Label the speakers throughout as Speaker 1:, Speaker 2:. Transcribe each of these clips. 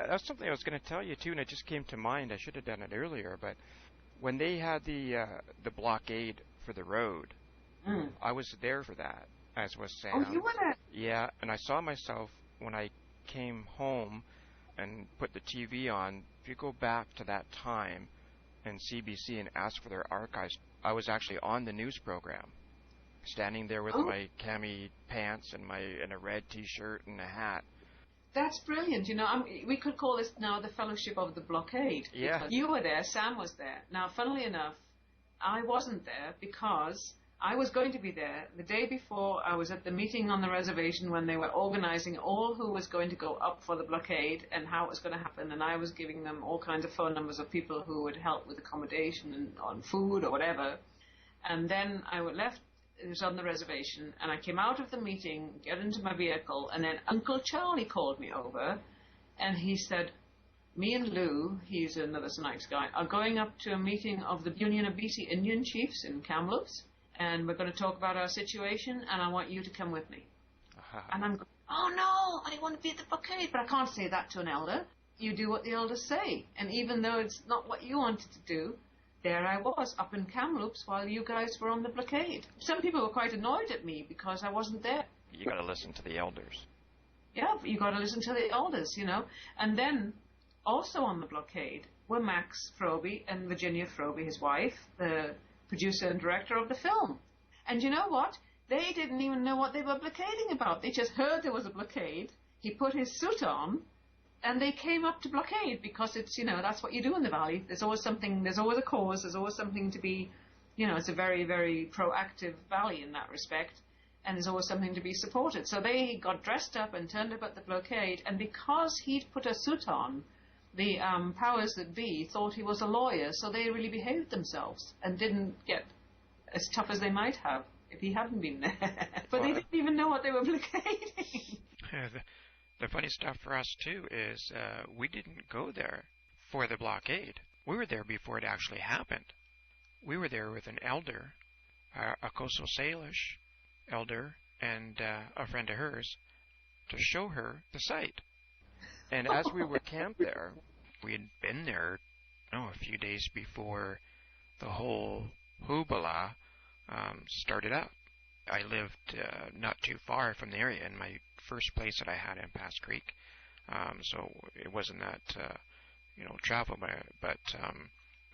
Speaker 1: that's something I was going to tell you too, and it just came to mind. I should have done it earlier, but when they had the blockade for the road, I was there for that, as was Sam.
Speaker 2: Oh, you were there?
Speaker 1: Yeah, and I saw myself when I came home and put the TV on. If you go back to that time and CBC and ask for their archives, I was actually on the news program, standing there with my cami pants and a red T-shirt and a hat.
Speaker 2: That's brilliant. We could call this now the Fellowship of the Blockade.
Speaker 1: Yeah.
Speaker 2: You were there, Sam was there. Now, funnily enough, I wasn't there because I was going to be there the day before. I was at the meeting on the reservation when they were organizing all who was going to go up for the blockade and how it was going to happen, and I was giving them all kinds of phone numbers of people who would help with accommodation and on food or whatever. And then I left. It was on the reservation, and I came out of the meeting, got into my vehicle, and then Uncle Charlie called me over, and he said, me and Lou, he's another Snipes guy, are going up to a meeting of the Union of BC Indian Chiefs in Kamloops, and we're going to talk about our situation, and I want you to come with me. And I'm going, oh no, I want to be at the blockade, but I can't say that to an elder. You do what the elders say, and even though it's not what you wanted to do, there I was, up in Kamloops, while you guys were on the blockade. Some people were quite annoyed at me because I wasn't there.
Speaker 1: You got to listen to the elders.
Speaker 2: Yeah, you got to listen to the elders, And then, also on the blockade, were Max Froby and Virginia Froby, his wife, the producer and director of the film. And you know what? They didn't even know what they were blockading about. They just heard there was a blockade. He put his suit on, and they came up to blockade because it's, that's what you do in the valley. There's always something, there's always a cause, there's always something to be, it's a very, very proactive valley in that respect, and there's always something to be supported. So they got dressed up and turned up at the blockade, and because he'd put a suit on, the powers that be thought he was a lawyer, so they really behaved themselves and didn't get as tough as they might have if he hadn't been there. But they didn't even know what they were blockading.
Speaker 1: The funny stuff for us, too, is we didn't go there for the blockade. We were there before it actually happened. We were there with an elder, a Coastal Salish elder, and a friend of hers, to show her the site. And as we were camped there, we had been there, a few days before the whole hoopla started up. I lived not too far from the area, in my first place that I had in Pass Creek, so it wasn't that travel, but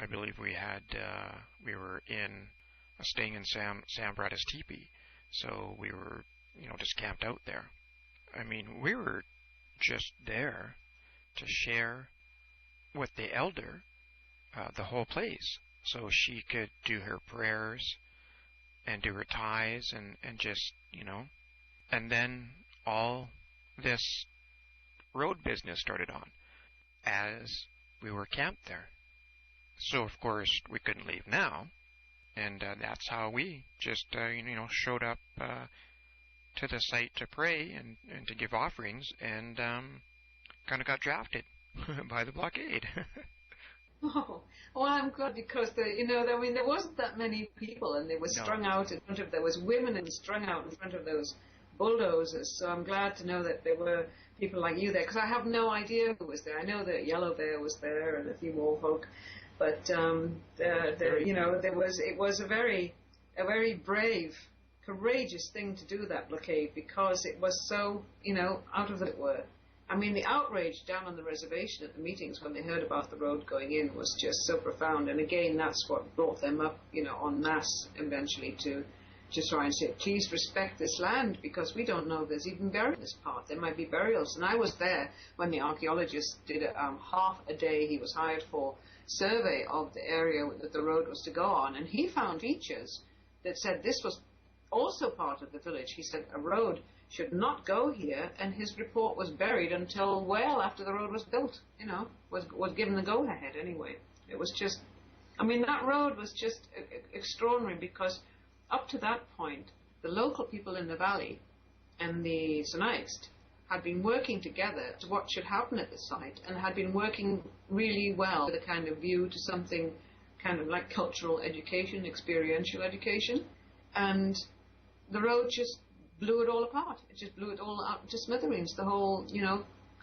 Speaker 1: I believe we were staying in Sam brought us teepee, so we were just camped out there. I mean, we were just there to share with the elder the whole place, so she could do her prayers and do her ties and just, and then all this road business started on as we were camped there. So, of course, we couldn't leave now, and that's how we just, showed up to the site to pray and to give offerings, and kind of got drafted by the blockade.
Speaker 2: Oh, well, I'm glad because there wasn't that many people, and they were strung out in front of. There was women and strung out in front of those bulldozers. So I'm glad to know that there were people like you there, because I have no idea who was there. I know that Yellow Bear was there and a few more folk, but it was a very brave, courageous thing to do, that blockade, because it was so out of the way. I mean, the outrage down on the reservation at the meetings when they heard about the road going in was just so profound. And again, that's what brought them up, en masse eventually to just try and say, please respect this land, because we don't know if there's even burials in this part. There might be burials. And I was there when the archaeologist did half a day he was hired for survey of the area that the road was to go on. And he found features that said this was also part of the village. He said a road should not go here, and his report was buried until well after the road was built, was given the go-ahead anyway. It was just, that road was just extraordinary, because up to that point, the local people in the valley and the Sinixt had been working together to what should happen at the site, and had been working really well with a kind of view to something kind of like cultural education, experiential education, and the road just blew it all apart. It just blew it all out to smithereens. The whole,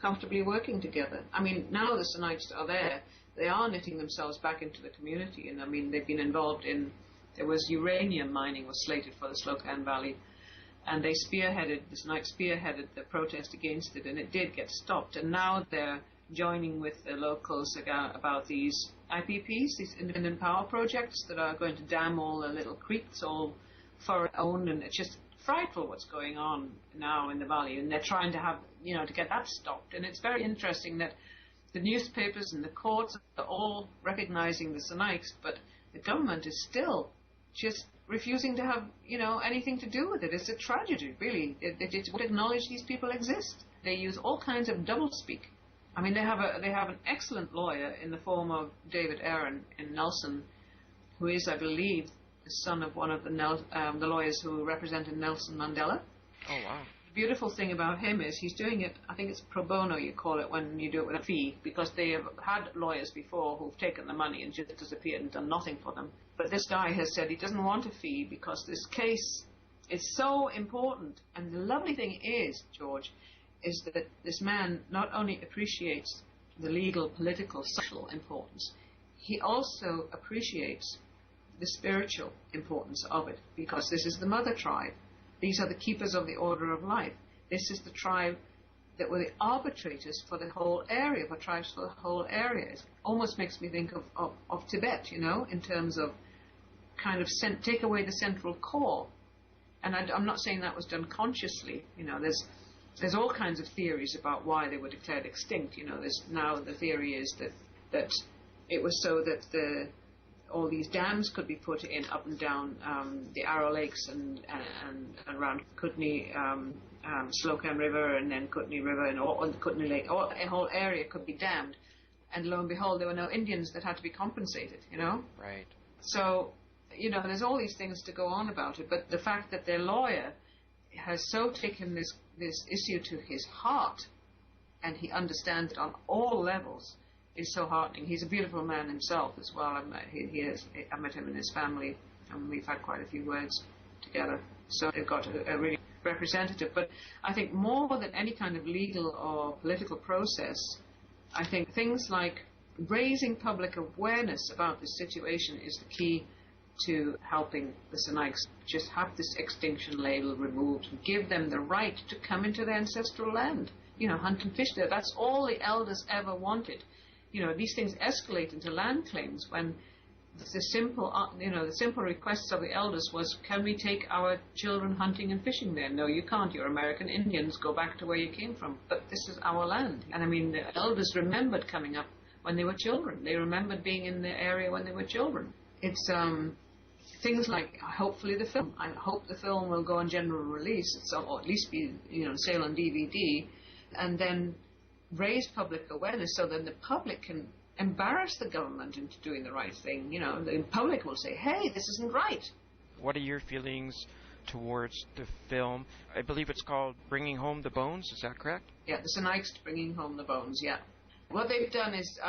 Speaker 2: comfortably working together. I mean, now the Sinites are there. They are knitting themselves back into the community, and I mean, they've been involved in, there was uranium mining was slated for the Slocan Valley, and the Sinites spearheaded the protest against it, and it did get stopped, and now they're joining with the locals about these IPPs, these independent power projects that are going to dam all the little creeks, all foreign owned, and it's just frightful what's going on now in the valley, and they're trying to have, to get that stopped. And it's very interesting that the newspapers and the courts are all recognizing the Sinites, but the government is still just refusing to have, anything to do with it. It's a tragedy, really. They just won't acknowledge these people exist. They use all kinds of doublespeak. I mean, they have an excellent lawyer in the form of David Aaron in Nelson, who is, I believe, the son of one of the lawyers who represented Nelson Mandela.
Speaker 1: Oh, wow.
Speaker 2: The beautiful thing about him is he's doing it, I think it's pro bono you call it when you do it with a fee, because they have had lawyers before who've taken the money and just disappeared and done nothing for them. But this guy has said he doesn't want a fee because this case is so important. And the lovely thing is, George, is that this man not only appreciates the legal, political, social importance, he also appreciates the spiritual importance of it, because this is the mother tribe. These are the keepers of the order of life. This is the tribe that were the arbitrators for the whole area, for tribes for the whole area. It almost makes me think of Tibet, in terms of kind of take away the central core. And I'm not saying that was done consciously. There's all kinds of theories about why they were declared extinct. Now the theory is that it was so that all these dams could be put in up and down the Arrow Lakes and around Kootenay, Slocan River, and then Kootenay River and the Kootenay Lake. A whole area could be dammed, and lo and behold, there were no Indians that had to be compensated.
Speaker 1: Right.
Speaker 2: So, there's all these things to go on about it, but the fact that their lawyer has so taken this issue to his heart, and he understands it on all levels, is so heartening. He's a beautiful man himself as well. I met him and his family, and we've had quite a few words together. So they've got a really representative. But I think more than any kind of legal or political process, I think things like raising public awareness about this situation is the key to helping the Sinites just have this extinction label removed and give them the right to come into their ancestral land, hunt and fish there. That's all the elders ever wanted. These things escalate into land claims when the simple requests of the elders was, can we take our children hunting and fishing there? No, you can't. You're American Indians. Go back to where you came from. But this is our land. And I mean, the elders remembered coming up when they were children. They remembered being in the area when they were children. It's things like, hopefully the film. I hope the film will go on general release, or at least be, sale on DVD, and then raise public awareness so that the public can embarrass the government into doing the right thing. The public will say, hey, this isn't right.
Speaker 1: What are your feelings towards the film? I believe it's called Bringing Home the Bones, is that correct?
Speaker 2: Yeah, the Sinites Bringing Home the Bones, yeah. What they've done is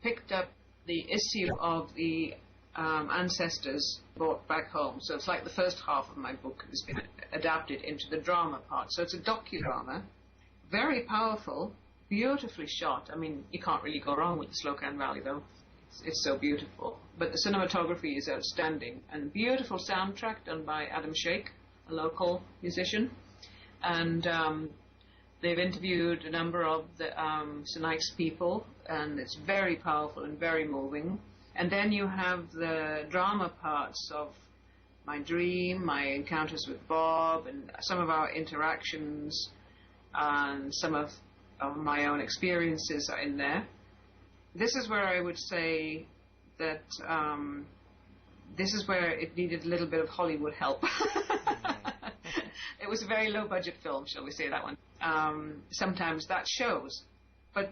Speaker 2: picked up the issue of the ancestors brought back home. So it's like the first half of my book has been adapted into the drama part. So it's a docudrama, very powerful, beautifully shot. I mean, you can't really go wrong with the Slocan Valley, though. It's so beautiful. But the cinematography is outstanding. And beautiful soundtrack done by Adam Shake, a local musician. And they've interviewed a number of the Sinites people, and it's very powerful and very moving. And then you have the drama parts of my dream, my encounters with Bob, and some of our interactions, and some of my own experiences are in there. This is where I would say that this is where it needed a little bit of Hollywood help. It was a very low-budget film, shall we say that one. Sometimes that shows. But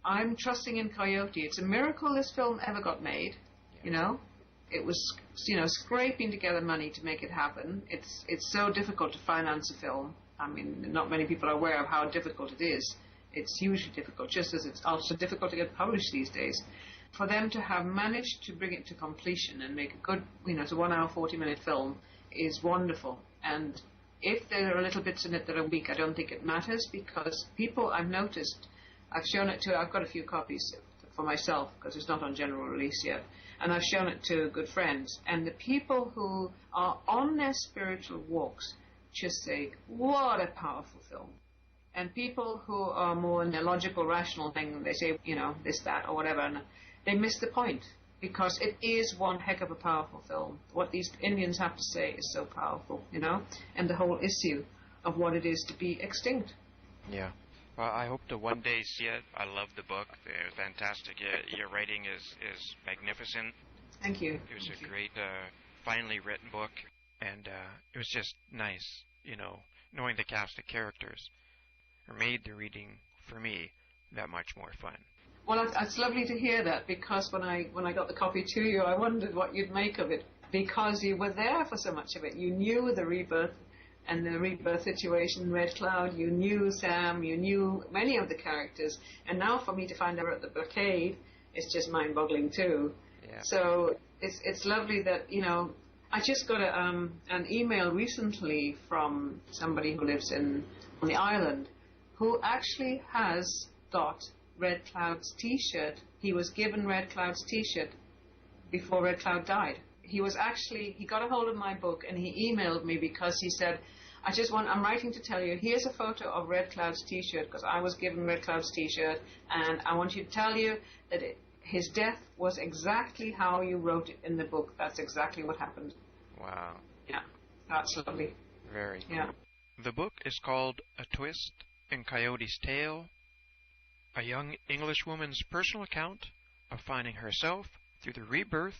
Speaker 2: I'm trusting in Coyote. It's a miracle this film ever got made, It was, scraping together money to make it happen. It's so difficult to finance a film. I mean, not many people are aware of how difficult it is. It's hugely difficult, just as it's also difficult to get published these days. For them to have managed to bring it to completion and make a good, it's a 1 hour, 40-minute film is wonderful. And if there are little bits in it that are weak, I don't think it matters, because people, I've noticed, I've shown it to, I've got a few copies for myself because it's not on general release yet. And I've shown it to good friends. And the people who are on their spiritual walks just say, what a powerful film. And people who are more in their logical, rational thing, they say, you know, this, that, or whatever, and they miss the point because it is one heck of a powerful film. What these Indians have to say is so powerful, you know, and the whole issue of what it is to be extinct.
Speaker 1: Yeah. Well, I hope to one day see it. I love the book. They're fantastic. Your writing is magnificent.
Speaker 2: Thank you.
Speaker 1: It was a great, finely written book, and it was just nice, you know, knowing the cast of characters made the reading, for me, that much more fun.
Speaker 2: Well, it's lovely to hear that because when I got the copy to you, I wondered what you'd make of it because you were there for so much of it. You knew the rebirth and the rebirth situation, Red Cloud. You knew Sam. You knew many of the characters. And now for me to find out at the blockade, it's just mind-boggling too.
Speaker 1: Yeah.
Speaker 2: So it's lovely that, you know, I just got an email recently from somebody who lives on the island who actually has got Red Cloud's T-shirt. He was given Red Cloud's T-shirt before Red Cloud died. He got a hold of my book and he emailed me because he said, I'm writing to tell you, here's a photo of Red Cloud's T-shirt because I was given Red Cloud's T-shirt and I want you to tell you that his death was exactly how you wrote it in the book. That's exactly what happened.
Speaker 1: Wow.
Speaker 2: Yeah, that's lovely.
Speaker 1: Very cool.
Speaker 2: Yeah.
Speaker 1: The book is called A Twist in Coyote's Tale, a young Englishwoman's personal account of finding herself through the rebirth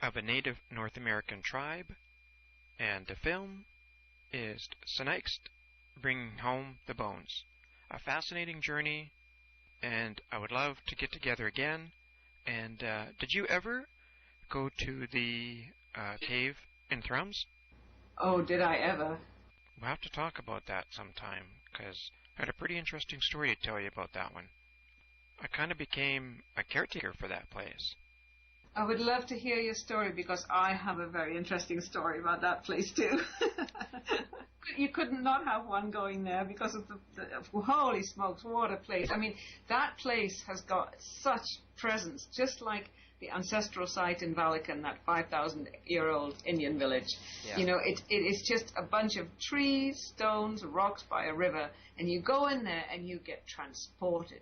Speaker 1: of a native North American tribe, and the film is Sneakst, Bringing Home the Bones. A fascinating journey, and I would love to get together again. And did you ever go to the cave in Thrums?
Speaker 2: Oh, did I ever?
Speaker 1: We'll have to talk about that sometime, because I had a pretty interesting story to tell you about that one. I kind of became a caretaker for that place.
Speaker 2: I would love to hear your story because I have a very interesting story about that place too. You could not have one going there because of the holy smokes, what a place. I mean, that place has got such presence, just like the ancestral site in Valican, that 5,000-year-old Indian village.
Speaker 1: Yeah.
Speaker 2: You know, it is just a bunch of trees, stones, rocks by a river, and you go in there and you get transported.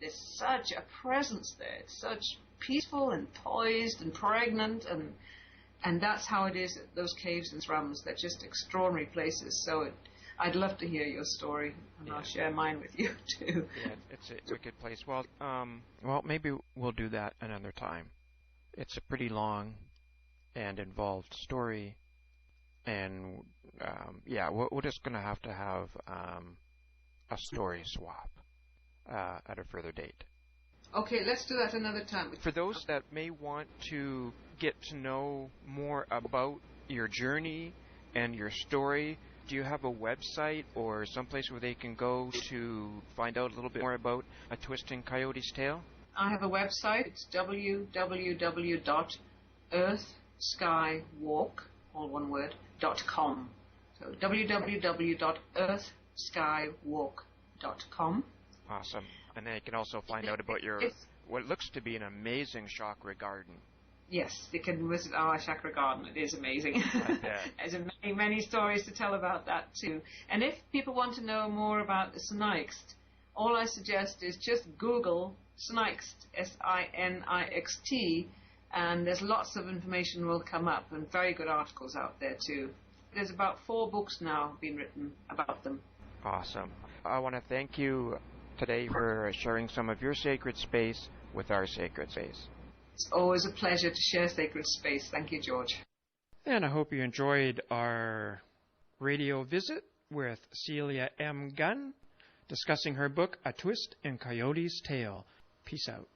Speaker 2: There's such a presence there. It's such peaceful and poised and pregnant, and that's how it is at those caves and thrums. They're just extraordinary places. So I'd love to hear your story, and I'll share mine with you too.
Speaker 1: Yeah, it's a good place. Well, maybe we'll do that another time. It's a pretty long and involved story, and we're just gonna have a story swap at a further date.
Speaker 2: Okay, let's do that another time.
Speaker 1: For those that may want to get to know more about your journey and your story, do you have a website or someplace where they can go to find out a little bit more about A Twist in Coyote's Tale?
Speaker 2: I have a website. It's www.earthskywalk, all one word, .com. So www.earthskywalk.com.
Speaker 1: Awesome. And then you can also find out about what looks to be an amazing chakra garden.
Speaker 2: Yes, you can visit our chakra garden. It is amazing.
Speaker 1: I bet.
Speaker 2: There's many, many stories to tell about that too. And if people want to know more about the Sneakst, all I suggest is just Google Sneakst, S-I-N-I-X-T, and there's lots of information will come up and very good articles out there too. There's about 4 books now being written about them.
Speaker 1: Awesome. I want to thank you today for sharing some of your sacred space with our sacred space.
Speaker 2: It's always a pleasure to share sacred space. Thank you, George.
Speaker 1: And I hope you enjoyed our radio visit with Celia M. Gunn, discussing her book, A Twist in Coyote's Tale. Peace out.